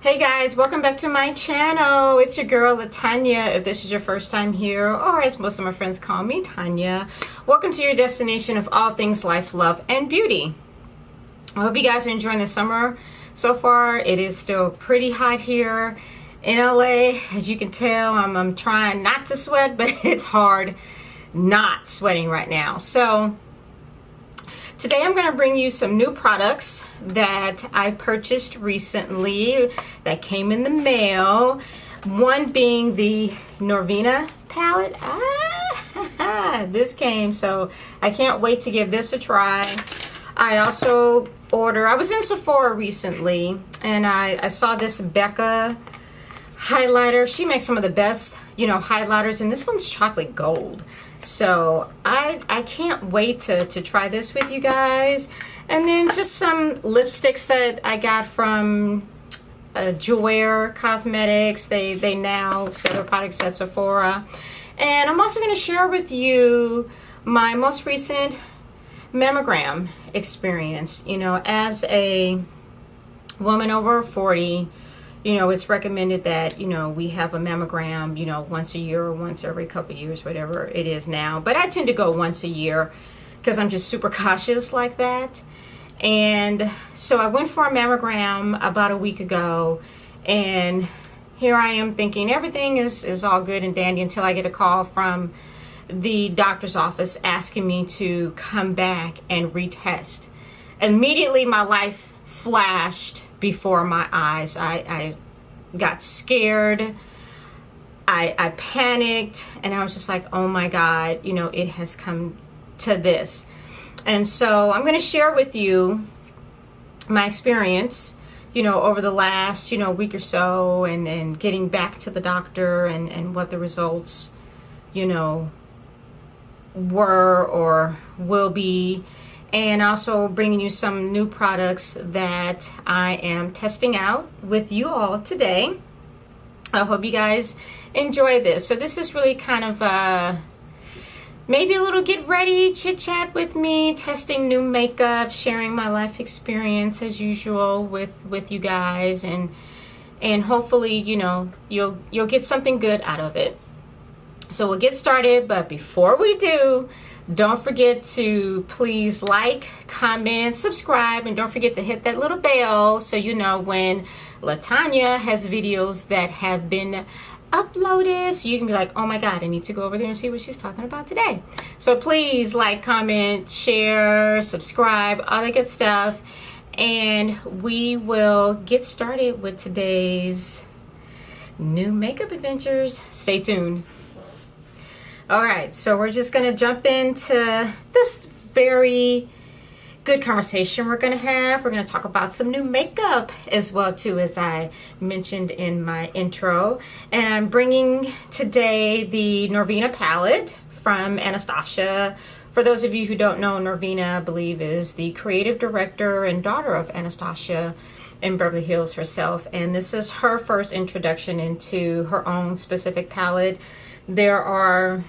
Hey guys, welcome back to my channel. It's your girl LaTanya. If this is your first time here, or as most of my friends call me, Tanya, welcome to your destination of all things life, love, and beauty. I hope you guys are enjoying the summer so far. It is still pretty hot here in LA. As you can tell, I'm trying not to sweat, but it's hard not sweating right now. So today I'm going to bring you some new products that I purchased recently that came in the mail. One being the Norvina palette. This came, so I can't wait to give this a try. I also I was in Sephora recently and I saw this Becca highlighter. She makes some of the best, highlighters, and this one's chocolate gold. So I can't wait to try this with you guys. And then just some lipsticks that I got from Jouer Cosmetics. They now sell their products at Sephora. And I'm also going to share with you my most recent mammogram experience. As a woman over 40, it's recommended that, we have a mammogram, once a year or once every couple of years, whatever it is now. But I tend to go once a year because I'm just super cautious like that. And so I went for a mammogram about a week ago, and here I am thinking everything is all good and dandy until I get a call from the doctor's office asking me to come back and retest. Immediately my life flashed before my eyes. I got scared. I panicked, and I was just like, oh my God, it has come to this. And so I'm going to share with you my experience, over the last, week or so, and getting back to the doctor and what the results, were or will be. And also bringing you some new products that I am testing out with you all today. I hope you guys enjoy this. So this is really kind of maybe a little get ready chit chat with me, testing new makeup, sharing my life experience as usual with you guys, and hopefully you'll get something good out of it. So we'll get started, but before we do, don't forget to please like, comment, subscribe, and don't forget to hit that little bell so you know when LaTanya has videos that have been uploaded, so you can be like, oh my God, I need to go over there and see what she's talking about today. So please like, comment, share, subscribe, all that good stuff, and we will get started with today's new makeup adventures. Stay tuned. Alright, so we're just going to jump into this very good conversation we're going to have. We're going to talk about some new makeup as well too, as I mentioned in my intro. And I'm bringing today the Norvina palette from Anastasia. For those of you who don't know, Norvina, I believe, is the creative director and daughter of Anastasia in Beverly Hills herself. And this is her first introduction into her own specific palette. There are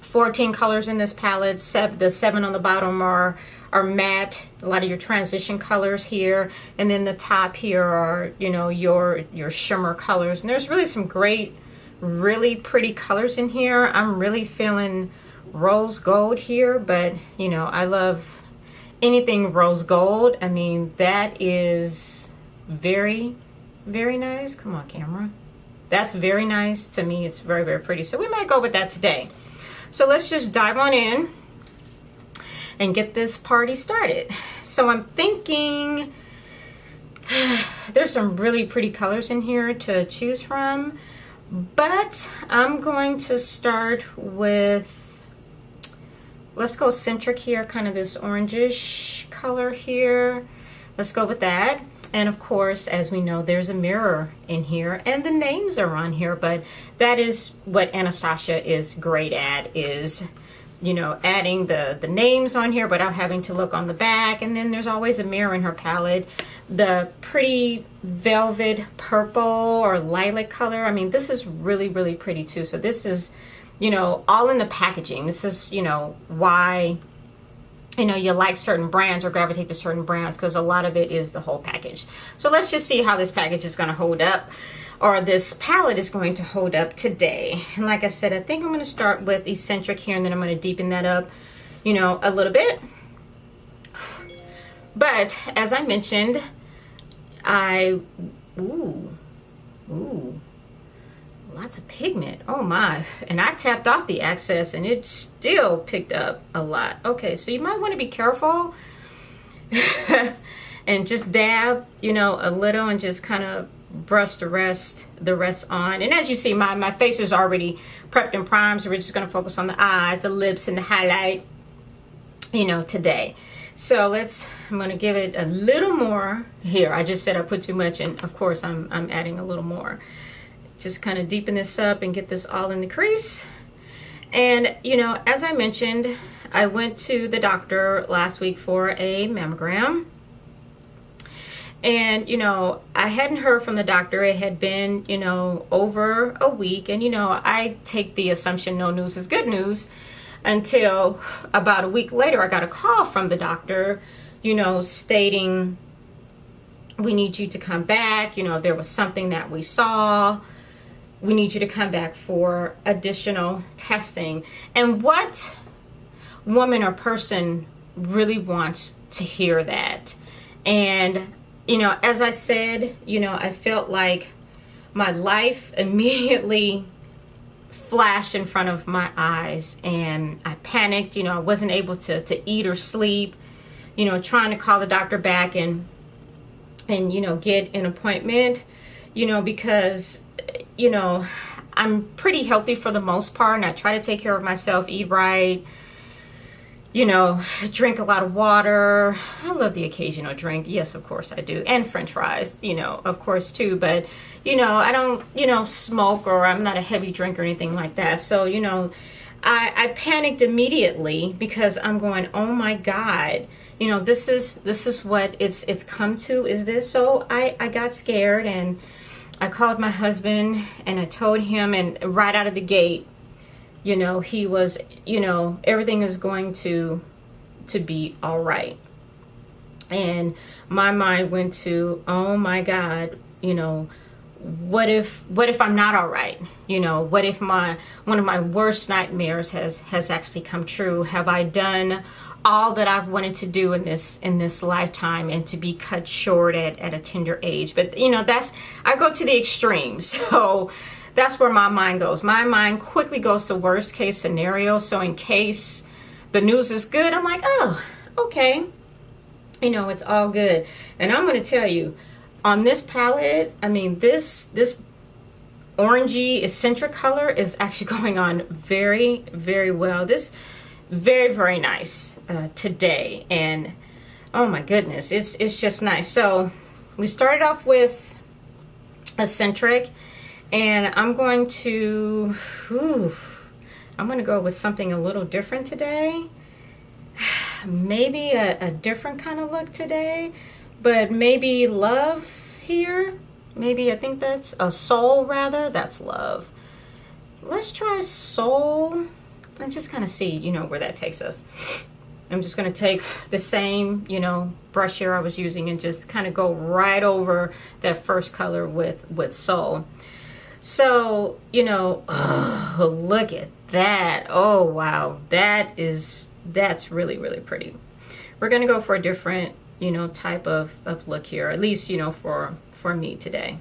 14 colors in this palette. The 7 on the bottom are matte, a lot of your transition colors here, and then the top here are your shimmer colors. And there's really some great, really pretty colors in here. I'm really feeling rose gold here, but I love anything rose gold. I mean, that is very, very nice. Come on, camera. That's very nice to me. It's very, very pretty. So we might go with that today. So let's just dive on in and get this party started. So I'm thinking there's some really pretty colors in here to choose from, but I'm going to start with, let's go centric here, kind of this orangish color here. Let's go with that. And of course, as we know, there's a mirror in here and the names are on here, but that is what Anastasia is great at, is adding the names on here without having to look on the back. And then there's always a mirror in her palette. The pretty velvet purple or lilac color, I mean, this is really, really pretty too. So this is, all in the packaging. This is, why you like certain brands or gravitate to certain brands, because a lot of it is the whole package. So let's just see how this package is going to hold up, or this palette is going to hold up today. And like I said, I think I'm going to start with Eccentric here, and then I'm going to deepen that up, a little bit. But as I mentioned, lots of pigment. Oh my. And I tapped off the excess and it still picked up a lot. Okay, so you might want to be careful and just dab, a little, and just kind of brush the rest on. And as you see, my face is already prepped and primed, so we're just going to focus on the eyes, the lips, and the highlight, today. So I'm going to give it a little more here. I just said I put too much, and of course I'm adding a little more. Just kind of deepen this up and get this all in the crease. And, as I mentioned, I went to the doctor last week for a mammogram. And, I hadn't heard from the doctor. It had been, over a week. And, I take the assumption no news is good news, until about a week later, I got a call from the doctor, stating, we need you to come back. There was something that we saw. We need you to come back for additional testing. And what woman or person really wants to hear that? And, as I said, I felt like my life immediately flashed in front of my eyes, and I panicked. I wasn't able to eat or sleep, trying to call the doctor back and get an appointment, because, I'm pretty healthy for the most part, and I try to take care of myself, eat right, drink a lot of water. I love the occasional drink. Yes, of course I do. And French fries, of course too. But, I don't, smoke, or I'm not a heavy drinker or anything like that. So, I panicked immediately, because I'm going, oh my God, this is what it's come to, is this? So I got scared, and I called my husband, and I told him, and right out of the gate, he was, everything is going to be all right. And my mind went to, oh my God, what if I'm not all right? What if one of my worst nightmares has actually come true? Have I done all that I've wanted to do in this lifetime, and to be cut short at a tender age? But I go to the extreme. So that's where my mind goes. My mind quickly goes to worst case scenario. So in case the news is good, I'm like, oh, okay. It's all good. And I'm going to tell you, on this palette, I mean, this orangey eccentric color is actually going on very, very well. This very, very nice today. And oh my goodness, it's just nice. So we started off with eccentric. And I'm going to go with something a little different today. Maybe a different kind of look today, but maybe love here. Maybe, I think that's a soul, rather. That's love. Let's try soul and just kind of see, where that takes us. I'm just going to take the same, brush here I was using, and just kind of go right over that first color with soul. So, look at that. Oh, wow. That's really, really pretty. We're going to go for a different, type of look here, at least, for me today.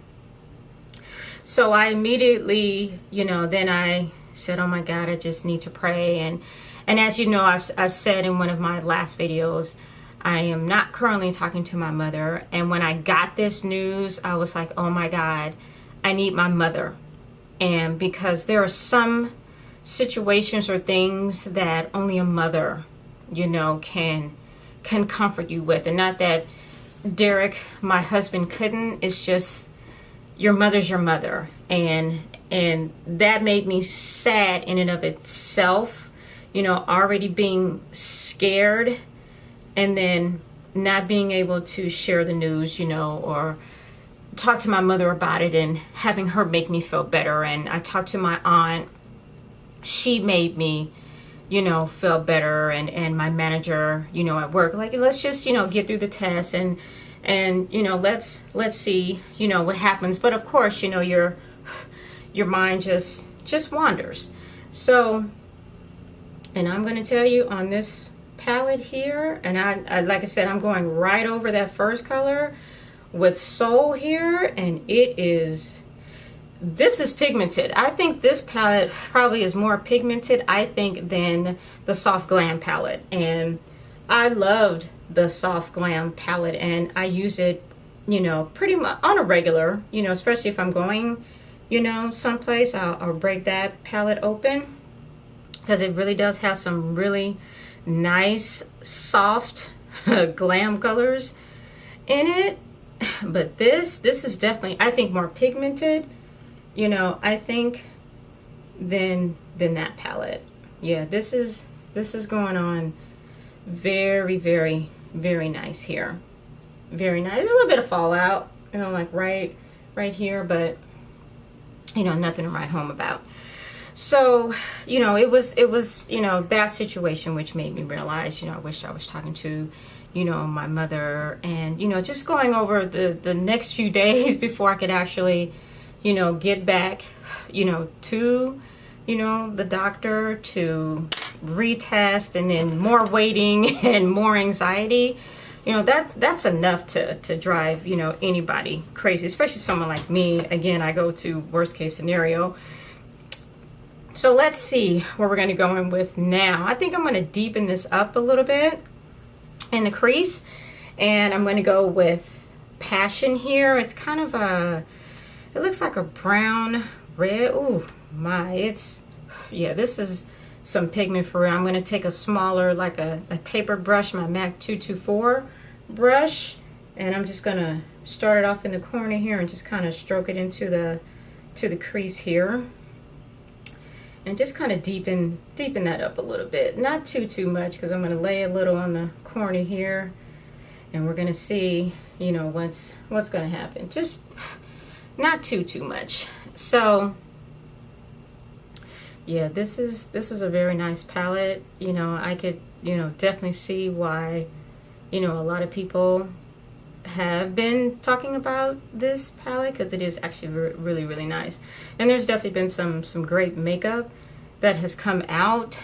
So I immediately, then I said, oh my God, I just need to pray. And as you know, I've said in one of my last videos, I am not currently talking to my mother. And when I got this news, I was like, oh my God, I need my mother. And because there are some situations or things that only a mother, can comfort you with. And not that Derek, my husband, couldn't. It's just, your mother's your mother. And that made me sad in and of itself, already being scared, and then not being able to share the news, or talk to my mother about it, and having her make me feel better. And I talked to my aunt. She made me, you know, felt better, and my manager, you know, at work, like, let's just, you know, get through the test, and you know, let's see, you know, what happens. But of course, you know, your mind just wanders. So, and I'm going to tell you on this palette here, and I like I said, I'm going right over that first color with Soul here, and this is pigmented. I think this palette probably is more pigmented, I think, than the Soft Glam palette. And I loved the Soft Glam palette, and I use it, you know, pretty much on a regular, you know, especially if I'm going, you know, someplace, I'll break that palette open, because it really does have some really nice, soft glam colors in it. But this is definitely, I think, more pigmented, you know, I think, than that palette. Yeah, this is going on very, very, very nice here. Very nice. There's a little bit of fallout, you know, like right here, but you know, nothing to write home about. So, you know, it was, you know, that situation which made me realize, you know, I wish I was talking to, you know, my mother, and, you know, just going over the next few days before I could actually, you know, get back, you know, to, you know, the doctor to retest, and then more waiting and more anxiety. You know, that's enough to drive, you know, anybody crazy, especially someone like me. Again, I go to worst case scenario. So let's see where we're going to go in with now. I think I'm going to deepen this up a little bit in the crease, and I'm going to go with Passion here. It's kind of it looks like a brown red. Oh my, yeah, this is some pigment for real. I'm going to take a smaller, like a tapered brush, my MAC 224 brush, and I'm just going to start it off in the corner here and just kind of stroke it into the crease here, and just kind of deepen that up a little bit. Not too much, because I'm going to lay a little on the corner here, and we're going to see, you know, what's going to happen. Just not too much. So yeah, this is a very nice palette. You know, I could, you know, definitely see why, you know, a lot of people have been talking about this palette, because it is actually really, really nice. And there's definitely been some great makeup that has come out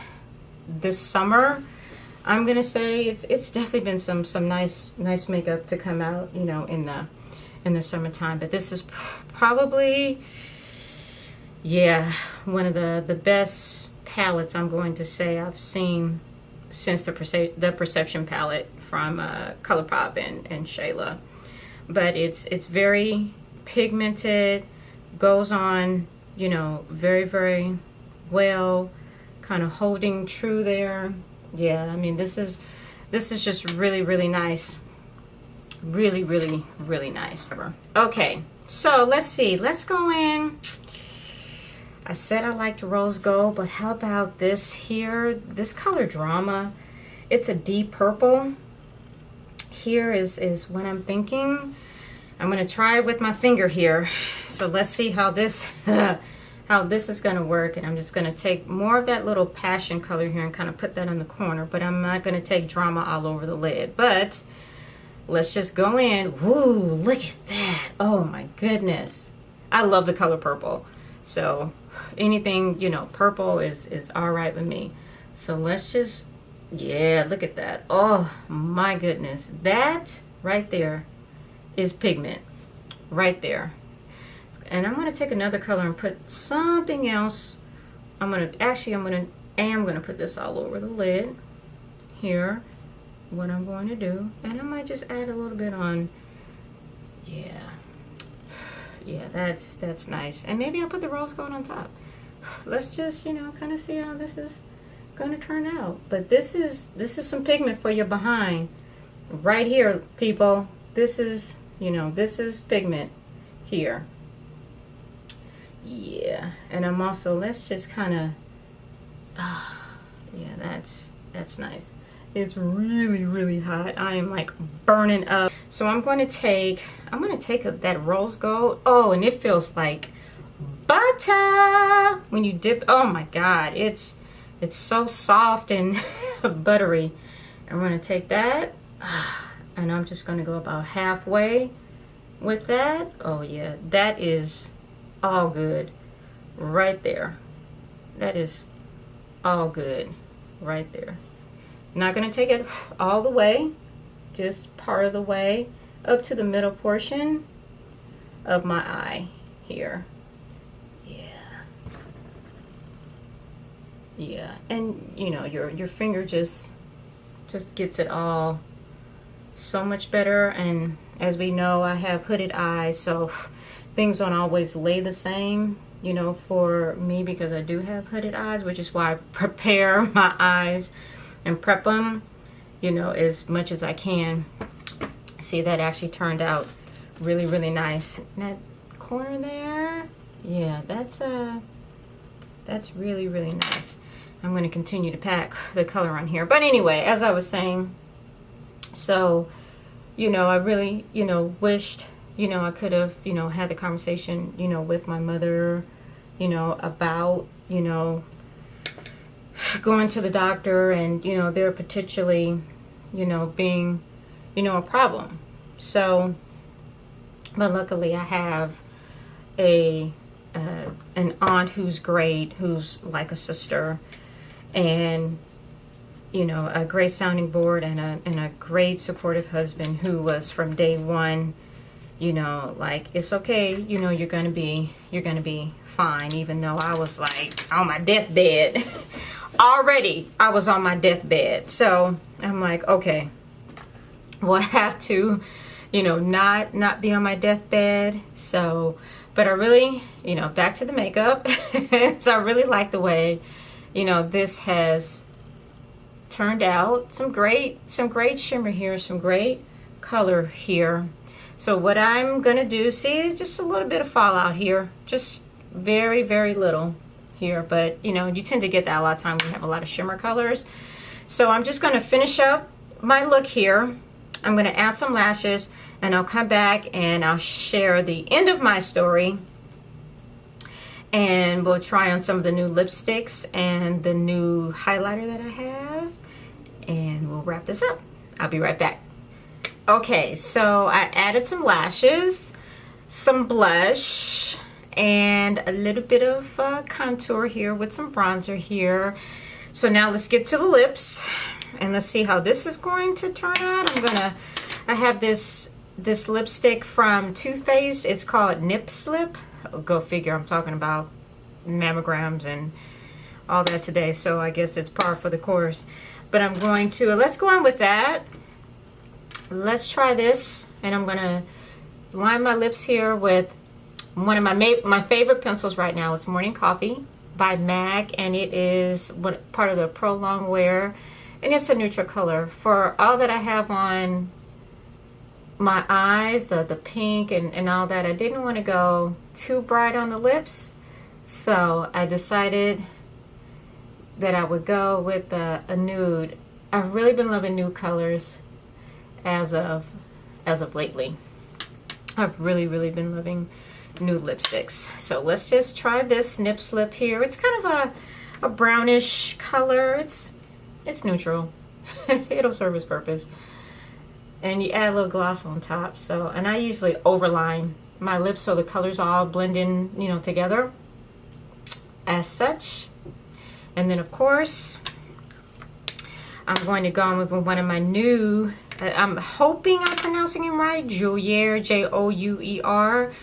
this summer. I'm gonna say it's definitely been some nice makeup to come out, you know, in the summertime. But this is probably, yeah, one of the best palettes, I'm going to say, I've seen since the Perception palette from ColourPop and Shayla. But it's very pigmented, goes on, you know, very, very well, kind of holding true there. Yeah, I mean, this is just really, really nice. Really, really, really nice. Okay, so let's see. Let's go in. I said I liked rose gold, but how about this here? This color Drama. It's a deep purple. Here is what I'm thinking. I'm going to try it with my finger here. So let's see how this how this is going to work. And I'm just going to take more of that little Passion color here and kind of put that in the corner. But I'm not going to take Drama all over the lid. But let's just go in. Woo, look at that. Oh my goodness. I love the color purple. So anything, you know, purple is all right with me. So let's just, yeah, look at that. Oh my goodness. That right there is pigment right there. And I'm going to take another color and put something else. I'm going to put this all over the lid here. What I'm going to do, and I might just add a little bit on. Yeah, that's nice. And maybe I'll put the rose gold on top. Let's just, you know, kind of see how this is going to turn out. But this is some pigment for your behind right here, people. This is, you know, this is pigment here. Yeah, and I'm also, let's just kind of, yeah, that's nice. It's really, really hot. I am like burning up. So I'm going to take that rose gold. Oh, and it feels like butter when you dip. Oh my God, it's It's so soft and buttery. I'm going to take that and I'm just going to go about halfway with that. Oh yeah, that is all good right there. That is all good right there. Not going to take it all the way, just part of the way up to the middle portion of my eye here. Yeah, and you know, your finger just gets it all so much better. And as we know, I have hooded eyes, so things don't always lay the same, you know, for me, because I do have hooded eyes, which is why I prepare my eyes and prep them, you know, as much as I can. See, that actually turned out really, really nice. That corner there, yeah, that's really, really nice. I'm going to continue to pack the color on here. But anyway, as I was saying, so, you know, I really, you know, wished, you know, I could have, you know, had the conversation, you know, with my mother, you know, about, you know, going to the doctor and, you know, there potentially, you know, being, you know, a problem. So, but luckily I have an aunt who's great, who's like a sister, and you know, a great sounding board, and a great supportive husband who was from day one, you know, like, it's okay, you know, you're gonna be fine, even though I was like on my deathbed. Already I was on my deathbed. So I'm like, okay, well, I have to, you know, not be on my deathbed. So, but I really, you know, back to the makeup. So I really like the way, you know, this has turned out. Some great shimmer here, some great color here. So what I'm gonna do, see, just a little bit of fallout here, just very, very little here, but you know, you tend to get that a lot of time when you have a lot of shimmer colors. So I'm just gonna finish up my look here. I'm gonna add some lashes, and I'll come back and I'll share the end of my story, and we'll try on some of the new lipsticks and the new highlighter that I have, and we'll wrap this up. I'll be right back. Okay, so I added some lashes, some blush, and a little bit of contour here with some bronzer here. So now let's get to the lips, and let's see how this is going to turn out. I have this lipstick from Too Faced. It's called Nip Slip. Go figure, I'm talking about mammograms and all that today, so I guess it's par for the course. But I'm going to, let's go on with that. Let's try this, and I'm gonna line my lips here with one of my favorite pencils right now. It's Morning Coffee by MAC, and it is part of the Pro Longwear, and it's a neutral color. For all that I have on my eyes, the pink and all that, I didn't want to go too bright on the lips, so I decided that I would go with a nude. I've really been loving nude colors as of lately. I've really been loving nude lipsticks. So let's just try this Nip Slip here. It's kind of a brownish color. It's neutral. It'll serve its purpose. And you add a little gloss on top. So, and I usually overline my lips so the colors all blend in, you know, together as such. And then of course I'm going to go on with one of my new, I'm hoping I'm pronouncing it right, Jouer, Jouer.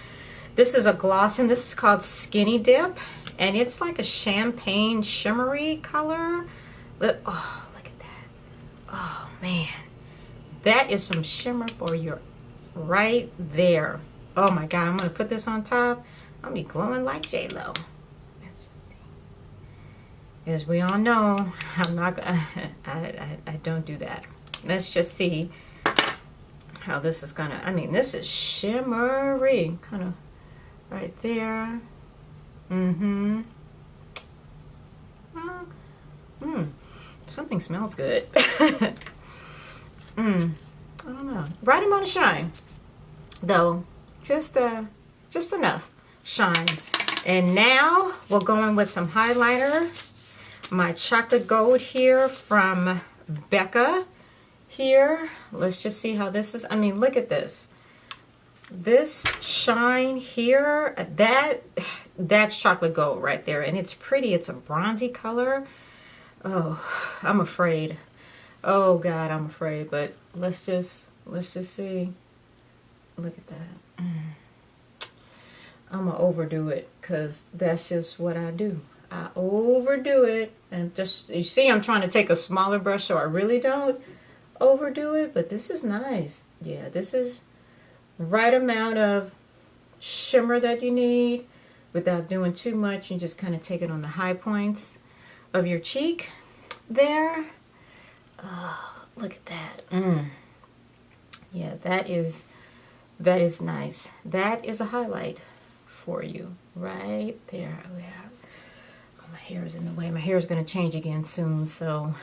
This is a gloss, and this is called Skinny Dip, and it's like a champagne shimmery color. Oh, look at that. Oh man, that is some shimmer for your right there. Oh my god, I'm gonna put this on top. I'll be glowing like J-Lo. Let's just see. As we all know, I'm not I don't do that. Let's just see how this is gonna, I mean, this is shimmery, kind of right there. Something smells good. I don't know. Right amount of shine, though. Just enough shine. And now we'll go in with some highlighter. my chocolate gold here from Becca here. Let's just see how this is. I mean, look at this. This shine here, that's chocolate gold right there. And it's pretty. It's a bronzy color. Oh, I'm afraid. Oh God, I'm afraid. But let's just see. Look at that. I'm gonna overdo it because that's just what I do. I overdo it, and just, you see, I'm trying to take a smaller brush so I really don't overdo it. But this is nice. Yeah, this is right amount of shimmer that you need without doing too much. You just kind of take it on the high points of your cheek there. Oh, look at that. Yeah, that is nice. That is a highlight for you right there. Oh, yeah. Oh, my hair is in the way. My hair is going to change again soon. So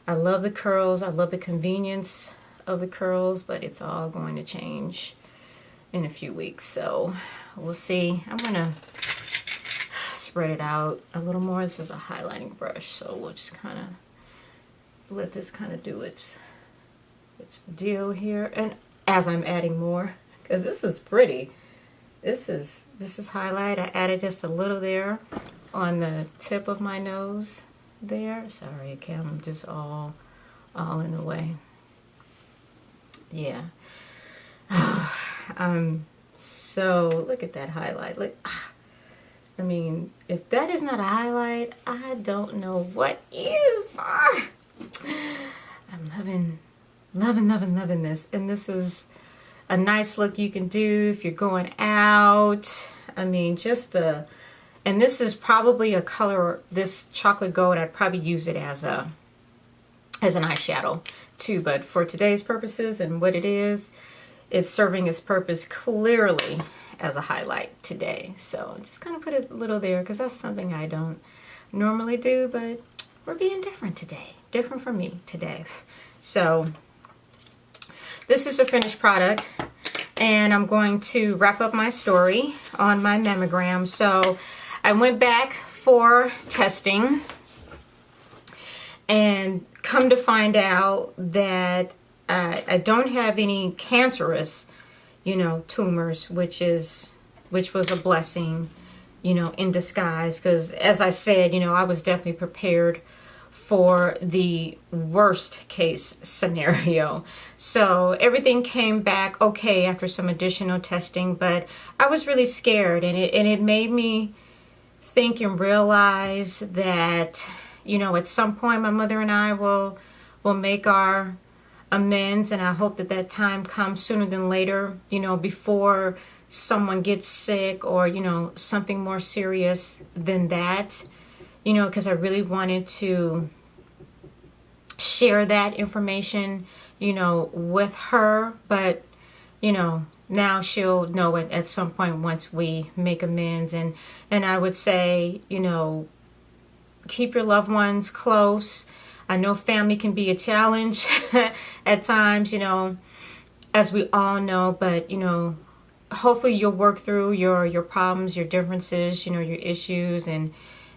I love the curls. I love the convenience of the curls, but it's all going to change in a few weeks. So we'll see. I'm going to spread it out a little more. This is a highlighting brush, so we'll just kind of let this kind of do its deal here. And as I'm adding more, because this is pretty. This is highlight. I added just a little there on the tip of my nose there. Sorry, okay, I'm just all in the way. Yeah. So look at that highlight. Look, I mean, if that is not a highlight, I don't know what is. I'm loving this. And this is a nice look you can do if you're going out. I mean, and this is probably a color, this chocolate gold, I'd probably use it as an eyeshadow too, but for today's purposes and what it is, it's serving its purpose clearly as a highlight today. So just kind of put a little there because that's something I don't normally do, but we're being different today. Different for me today. So this is a finished product, and I'm going to wrap up my story on my mammogram. So I went back for testing, and come to find out that I don't have any cancerous, tumors, which was a blessing, in disguise. Because as I said, I was definitely prepared for the worst case scenario. So everything came back okay after some additional testing, but I was really scared, and it made me think and realize that, at some point my mother and I will make our amends, and I hope that time comes sooner than later, before someone gets sick or, something more serious than that, because I really wanted to share that information, with her, but, now she'll know it at some point once we make amends. And I would say, keep your loved ones close. I know family can be a challenge at times, as we all know, but, hopefully you'll work through your problems, your differences, your issues, and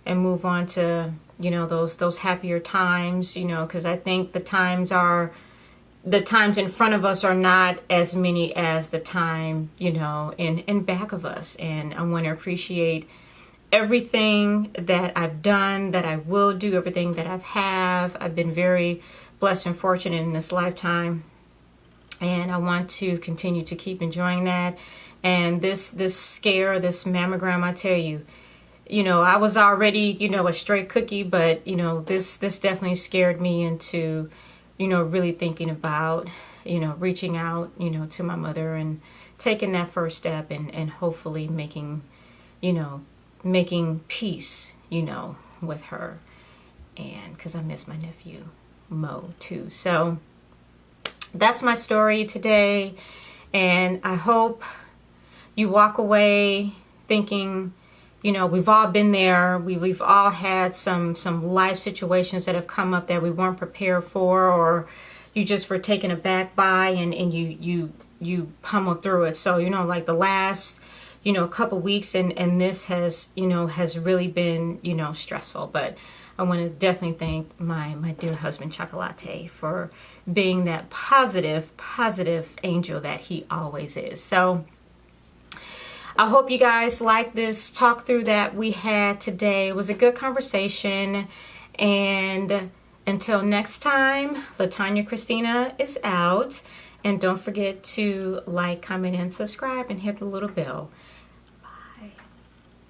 move on to, those happier times, because I think the times in front of us are not as many as the time, in back of us. And I want to appreciate everything that I've done, that I will do, everything that I've been very blessed and fortunate in this lifetime. And I want to continue to keep enjoying that. And this scare, this mammogram, I tell you, I was already, a straight cookie, but, this definitely scared me into, really thinking about, reaching out, to my mother and taking that first step and hopefully making peace, with her. And because I miss my nephew, Mo, too. So that's my story today. And I hope you walk away thinking, we've all been there. We've all had some life situations that have come up that we weren't prepared for, or you just were taken aback by, and you pummeled through it. So, like the last, couple weeks and this has really been, stressful. But I want to definitely thank my dear husband Chocolate for being that positive angel that he always is. So I hope you guys like this talk through that we had today. It was a good conversation. And until next time, LaTanya Christina is out. And don't forget to like, comment, and subscribe and hit the little bell.